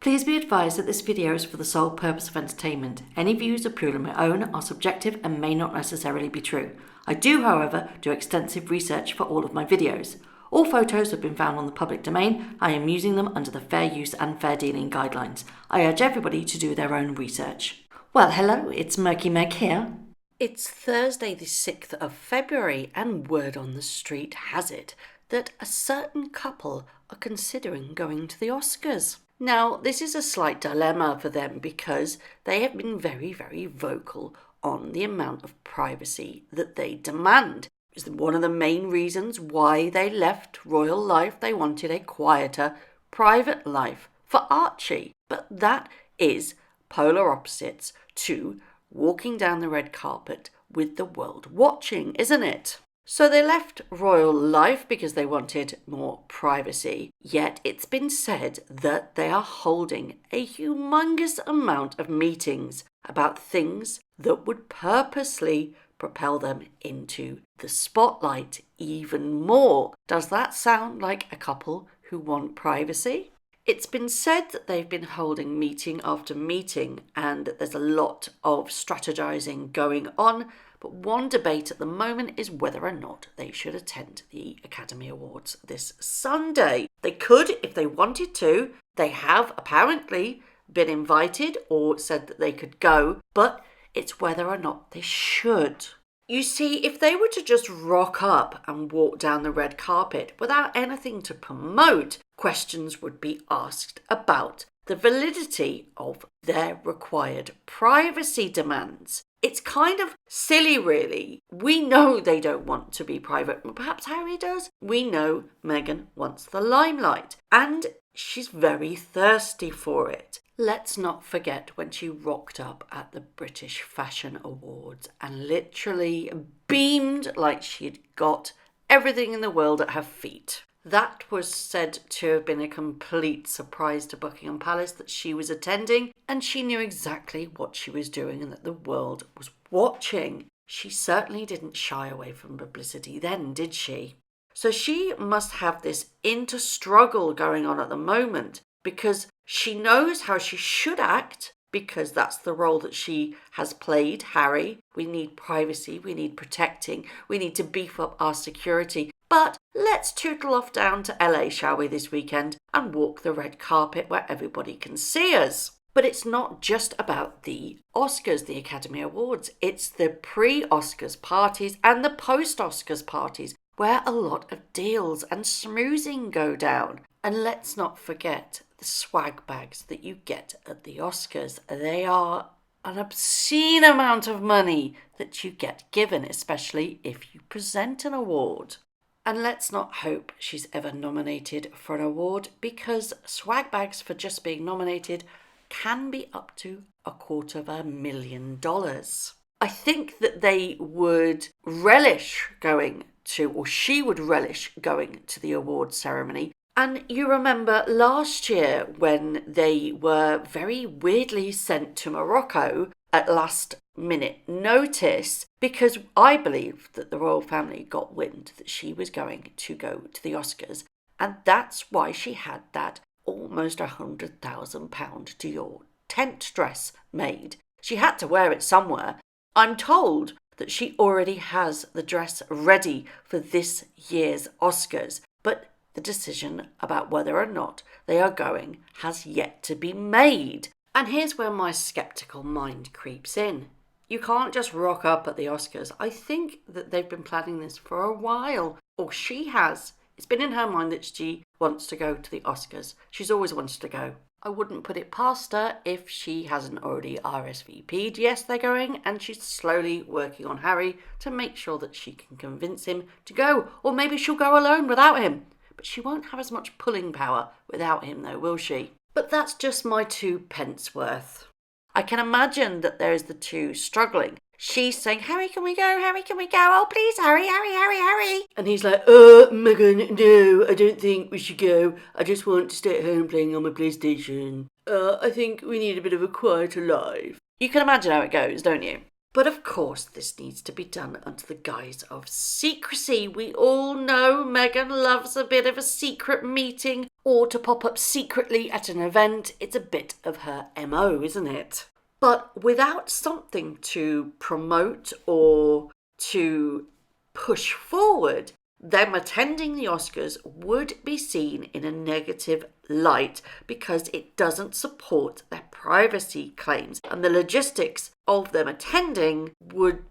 Please be advised that this video is for the sole purpose of entertainment. Any views are purely my own, are subjective and may not necessarily be true. I do, however, do extensive research for all of my videos. All photos have been found on the public domain. I am using them under the fair use and fair dealing guidelines. I urge everybody to do their own research. Well, hello, it's Murky Meg here. It's Thursday the 6th of February and word on the street has it that a certain couple are considering going to the Oscars. Now, this is a slight dilemma for them because they have been very, very vocal on the amount of privacy that they demand. It's one of the main reasons why they left royal life. They wanted a quieter, private life for Archie. But that is polar opposites to walking down the red carpet with the world watching, isn't it? So they left royal life because they wanted more privacy, yet it's been said that they are holding a humongous amount of meetings about things that would purposely propel them into the spotlight even more. Does that sound like a couple who want privacy? It's been said that they've been holding meeting after meeting and that there's a lot of strategizing going on. But one debate at the moment is whether or not they should attend the Academy Awards this Sunday. They could if they wanted to. They have apparently been invited or said that they could go, but it's whether or not they should. You see, if they were to just rock up and walk down the red carpet without anything to promote, questions would be asked about the validity of their required privacy demands. It's kind of silly, really. We know they don't want to be private. Perhaps Harry does. We know Meghan wants the limelight. And she's very thirsty for it. Let's not forget when she rocked up at the British Fashion Awards and literally beamed like she'd got everything in the world at her feet. That was said to have been a complete surprise to Buckingham Palace that she was attending, and she knew exactly what she was doing and that the world was watching. She certainly didn't shy away from publicity then, did she? So she must have this inner struggle going on at the moment because she knows how she should act because that's the role that she has played, Harry. We need privacy, we need protecting, we need to beef up our security. But let's tootle off down to LA, shall we, this weekend and walk the red carpet where everybody can see us. But it's not just about the Oscars, the Academy Awards. It's the pre-Oscars parties and the post-Oscars parties where a lot of deals and schmoozing go down. And let's not forget the swag bags that you get at the Oscars. They are an obscene amount of money that you get given, especially if you present an award. And let's not hope she's ever nominated for an award because swag bags for just being nominated can be up to $250,000. I think that they would relish going to, or she would relish going to the award ceremony. And you remember last year when they were very weirdly sent to Morocco at last minute notice because I believe that the royal family got wind that she was going to go to the Oscars, and that's why she had that almost £100,000 Dior tent dress made. She had to wear it somewhere. I'm told that she already has the dress ready for this year's Oscars, but the decision about whether or not they are going has yet to be made. And here's where my sceptical mind creeps in. You can't just rock up at the Oscars. I think that they've been planning this for a while, or she has. It's been in her mind that she wants to go to the Oscars. She's always wanted to go. I wouldn't put it past her if she hasn't already RSVP'd. Yes, they're going, and she's slowly working on Harry to make sure that she can convince him to go, or maybe she'll go alone without him. But she won't have as much pulling power without him, though, will she? But that's just my 2 pence worth. I can imagine that there is the two struggling. She's saying, Harry, can we go? Harry, can we go? Oh, please, Harry, Harry, Harry, Harry. And he's like, Meghan, no, I don't think we should go. I just want to stay at home playing on my PlayStation. I think we need a bit of a quieter life. You can imagine how it goes, don't you? But of course, this needs to be done under the guise of secrecy. We all know Meghan loves a bit of a secret meeting or to pop up secretly at an event. It's a bit of her MO, isn't it? But without something to promote or to push forward, them attending the Oscars would be seen in a negative light because it doesn't support their privacy claims. And the logistics of them attending would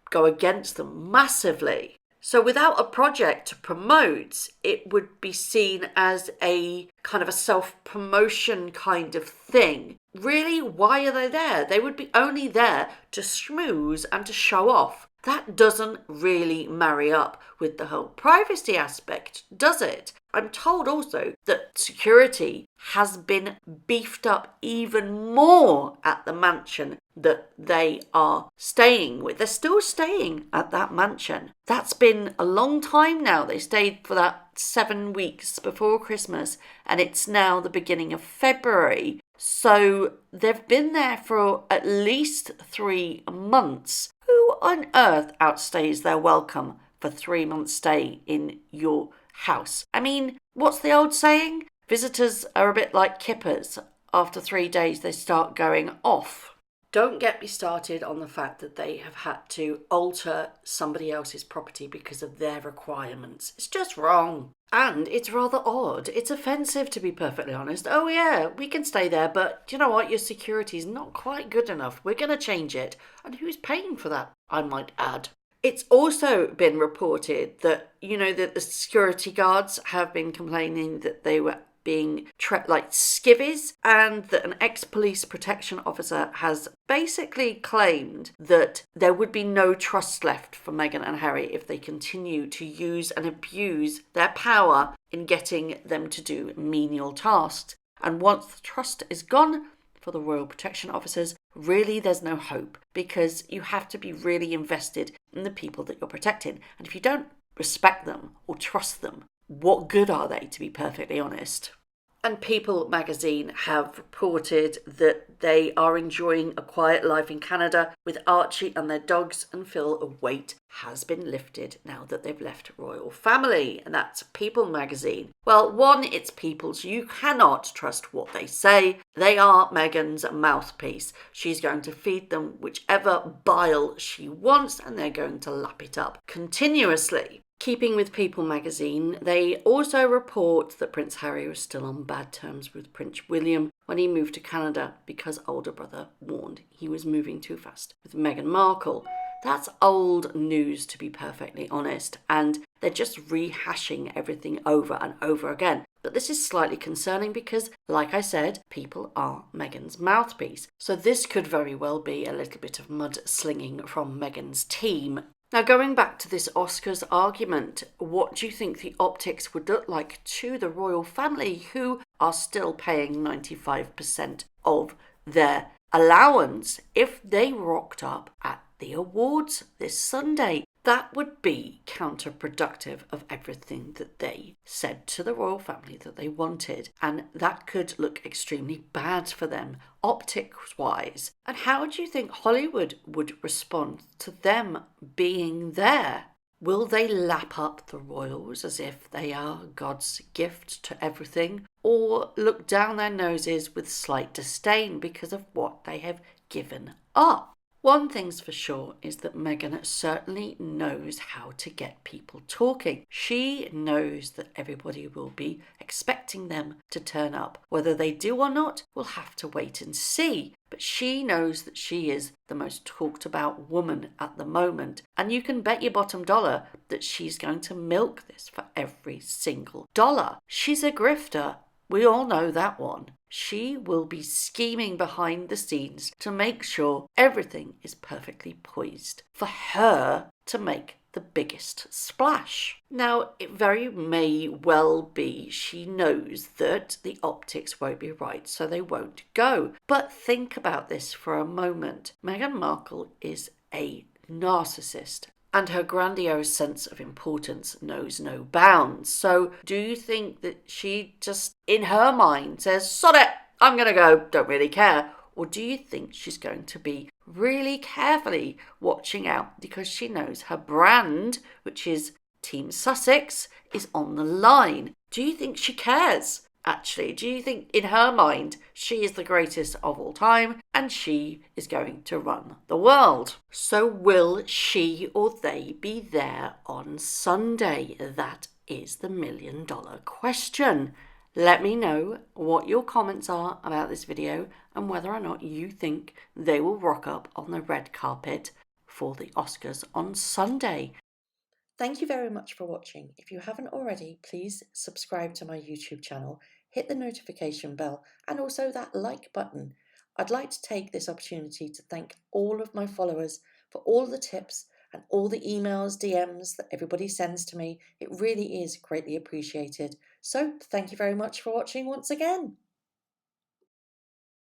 go against them massively. So without a project to promote, it would be seen as a kind of a self-promotion kind of thing. Really, why are they there? They would be only there to schmooze and to show off. That doesn't really marry up with the whole privacy aspect, does it? I'm told also that security has been beefed up even more at the mansion that they are staying with. They're still staying at that mansion. That's been a long time now. They stayed for that 7 weeks before Christmas, and it's now the beginning of February. So they've been there for at least 3 months. Who on earth outstays their welcome for 3 months stay in your house? I mean, what's the old saying? Visitors are a bit like kippers. After 3 days, they start going off. Don't get me started on the fact that they have had to alter somebody else's property because of their requirements. It's just wrong. And it's rather odd. It's offensive, to be perfectly honest. Oh yeah, we can stay there, but do you know what? Your security's not quite good enough. We're going to change it. And who's paying for that, I might add? It's also been reported that, that the security guards have been complaining that they were being like skivvies, and that an ex-police protection officer has basically claimed that there would be no trust left for Meghan and Harry if they continue to use and abuse their power in getting them to do menial tasks. And once the trust is gone for the royal protection officers, really there's no hope, because you have to be really invested in the people that you're protecting. And if you don't respect them or trust them, what good are they, to be perfectly honest? And People magazine have reported that they are enjoying a quiet life in Canada with Archie and their dogs, and feel a weight has been lifted now that they've left royal family. And that's People magazine. Well, one, it's People's. You cannot trust what they say. They are Meghan's mouthpiece. She's going to feed them whichever bile she wants, and they're going to lap it up continuously. Keeping with People magazine, they also report that Prince Harry was still on bad terms with Prince William when he moved to Canada because older brother warned he was moving too fast with Meghan Markle. That's old news, to be perfectly honest, and they're just rehashing everything over and over again. But this is slightly concerning because, like I said, People are Meghan's mouthpiece. So this could very well be a little bit of mudslinging from Meghan's team. Now, going back to this Oscars argument, what do you think the optics would look like to the royal family, who are still paying 95% of their allowance, if they rocked up at the awards this Sunday? That would be counterproductive of everything that they said to the royal family that they wanted. And that could look extremely bad for them, optics-wise. And how do you think Hollywood would respond to them being there? Will they lap up the royals as if they are God's gift to everything? Or look down their noses with slight disdain because of what they have given up? One thing's for sure is that Meghan certainly knows how to get people talking. She knows that everybody will be expecting them to turn up. Whether they do or not, we'll have to wait and see. But she knows that she is the most talked about woman at the moment. And you can bet your bottom dollar that she's going to milk this for every single dollar. She's a grifter. We all know that one. She will be scheming behind the scenes to make sure everything is perfectly poised for her to make the biggest splash. Now, it very may well be she knows that the optics won't be right, so they won't go. But think about this for a moment. Meghan Markle is a narcissist, and her grandiose sense of importance knows no bounds. So do you think that she just, in her mind, says, sod it, I'm going to go, don't really care? Or do you think she's going to be really carefully watching out because she knows her brand, which is Team Sussex, is on the line. Do you think she cares? Actually, do you think in her mind she is the greatest of all time and she is going to run the world? So will she or they be there on Sunday? That is the $1,000,000 question. Let me know what your comments are about this video and whether or not you think they will rock up on the red carpet for the Oscars on Sunday. Thank you very much for watching. If you haven't already, please subscribe to my YouTube channel, hit the notification bell and also that like button. I'd like to take this opportunity to thank all of my followers for all the tips and all the emails, DMs that everybody sends to me. It really is greatly appreciated. So thank you very much for watching once again.